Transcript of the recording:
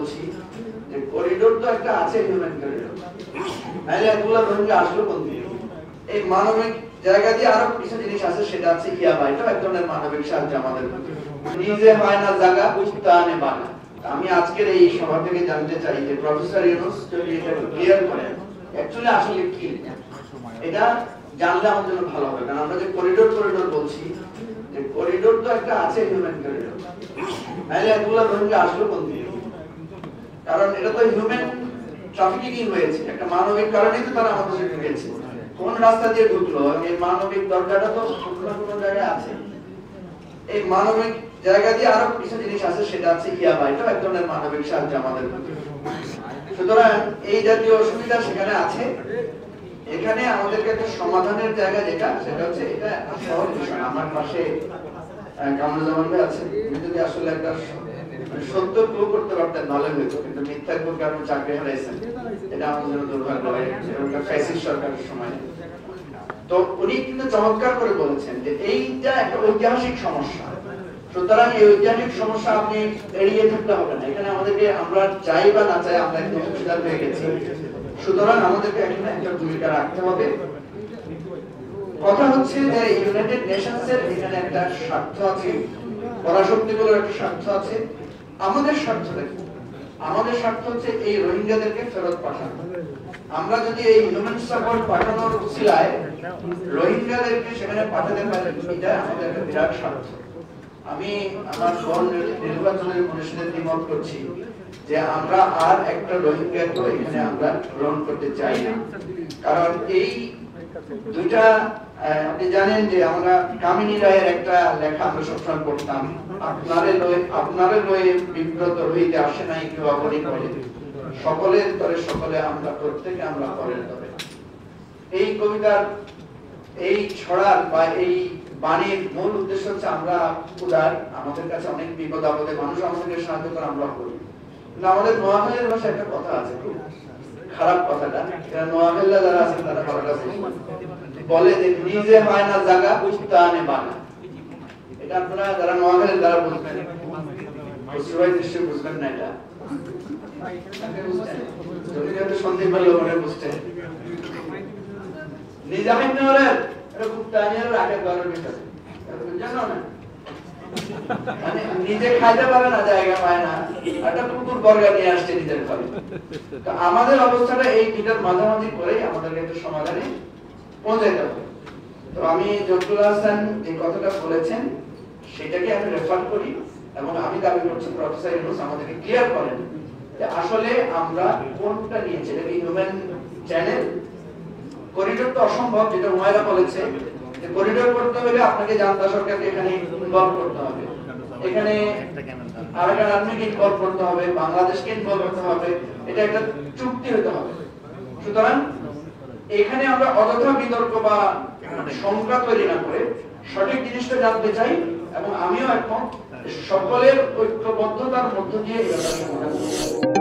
বলছি যে করিডোর তো একটা আছে, হিউম্যান করিডোর, নাহলে এগুলো রোহিঙ্গা আসলো কোন দিকে? এই মানবিক জায়গা দিয়ে আরো কিছু জিনিস আছে, সেটা আছে ইয়াবা, এটা এক ধরনের মানবিক সাহায্য আমাদের নিজে হয় না জায়গা উস্তানে বানা। আমি আজকের এই সভা থেকে জানতে চাই যে প্রফেসর ইউনূস যদি এটা ক্লিয়ার করেন অ্যাকচুয়ালি আসলে কি, এটা জানলে আমার জন্য ভালো হবে। কারণ আমরা যে করিডোর করিডোর বলছি, যে করিডোর তো একটা আছে, হিউম্যান করিডোর, নাহলে এগুলো রোহিঙ্গা আসলো কোন দিকে? কারণ এটা তো হিউম্যান ট্রাফিকিং হয়েছে, একটা মানবিক কারণেই তো তারা আমাদের দেশে ঢুকেছে। কোন রাস্তা দিয়ে ঢুকলো, এই মানবিক দরকারটা তো কোন জায়গায় আছে। এই মানবিক জায়গা দিয়ে আরো কিছু জিনিস আছে, সেটা আছে ইয়াবা, এটা এক ধরনের মানবিক সাহায্য আমাদের। সুতরাং এই জাতীয় অসুবিধা সেখানে আছে। এখানে আমাদেরকে একটা সমাধানের জায়গা যেটা, সেটা হচ্ছে এটা সহজ বিষয়। আমার পাশে কামরুজ্জামান ভাই আছে, উনি যদি আসলে একটা সত্য প্রুভ করতে পারতেন ভালো হতো, কিন্তু মিথ্যার কারণে চাকরি হারাইছেন, এটা আমাদের জন্য দুর্ভাগ্য। একটা ফ্যাসিস্ট সরকারের সময় তো উনি কিন্তু চমৎকার করে বলেছেন যে এইটা একটা ঐতিহাসিক সমস্যা। সুতরাং এই ঐতিহাসিক সমস্যা আপনি এড়িয়ে থাকতে হবে না। এখানে আমাদেরকে আমরা চাই বা না চাই আমরা একদম অংশীদার হয়ে গেছি। সুতরাং আমাদেরকে এখানে একটা ভূমিকা রাখতে হবে। কথা হচ্ছে যে ইউনাইটেড নেশনস এর এখানে একটা স্বার্থ আছে, পরাশক্তিগুলোর একটা স্বার্থ আছে। আমাদের স্বার্থটা কি? আমাদের স্বার্থ হচ্ছে এই রোহিঙ্গাদেরকে ফেরত পাঠানো। আমরা যদি এই হিউম্যান সাপোর্ট পাঠানোর উসিলায় রোহিঙ্গাদেরকে সেখানে পাঠাতে পারি, এটা আমাদের একটা বিরাট স্বার্থ। আমি আমার নির্বাচনের মনুষ্যদের দ্বিমত করছি যে আমরা আর একটা রোহিঙ্গাকে এখানে আমরা গ্রহণ করতে চাই না। কারণ এই দুইটা, আপনি জানেন যে আমরা কামিনী রায়ের একটা লেখা আমরা সবসময় পড়তাম, আপনারে লয়ে বিব্রত হইতে আসে নাই কেউ আপনি বলে, সকলের তরে সকলে আমরা প্রত্যেকে আমরা পরের তরে। এই কবিতার এই ছড়ার বা এই বাণীর মূল উদ্দেশ্য হচ্ছে আমরা উদার, আমাদের কাছে অনেক বিপদ আপদে মানুষ আমাদেরকে সাহায্য করে আমরা করি। কিন্তু আমাদের নোয়াখালীর ভাষায় একটা কথা আছে, খুব খারাপ কথাটা, নোয়াখালীরা যারা আছেন তারা ভালোটা বলে যে নিজে হয় না জায়গা উস্তানে বানা। এটা আপনারা যারা নোয়াখালীর যারা বুঝবেন, সবাই নিশ্চয়ই বুঝবেন না এটা। সন্দীপ ভাই ওখানে বুঝছেন নিজে হয় না ওরা, এটা খুব তানিয়ার রাখে দলের ভিতরে, জানো না, মানে নিজে খাইতে পারে না, জায়গা পায় না, একটা কুকুর বর্গা নিয়ে আসছে নিজের ঘরে। তো আমাদের অবস্থাটা এই দুটার মাঝামাঝি করেই আমাদেরকে একটা সমাধানে পৌঁছাইতে হবে। তো আমি জহুরুল হাসান যে কথাটা বলেছেন সেটাকে আমি রেফার করি এবং আমি দাবি করছি প্রফেসর ইউনূস আমাদেরকে ক্লিয়ার করেন যে আসলে আমরা কোনটা নিয়েছি। এটা কি হিউম্যান চ্যানেল? করিডোর তো অসম্ভব, যেটা হুমায়রা বলেছে যে করিডোর করতে হলে আপনাকে জান্তা সরকারকে এখানে ইনভলভ করতে হবে, এখানে আরাকান আর্মিকে ইনভলভ করতে হবে, বাংলাদেশকে ইনভলভ করতে হবে, এটা একটা চুক্তি হতে হবে। সুতরাং এখানে আমরা অযথা বিতর্ক বা সংখ্যা তৈরি না করে সঠিক জিনিসটা জানতে চাই এবং আমিও এখন সকলের ঐক্যবদ্ধতার মধ্য দিয়ে এই ব্যাপারটা সমাধান করব।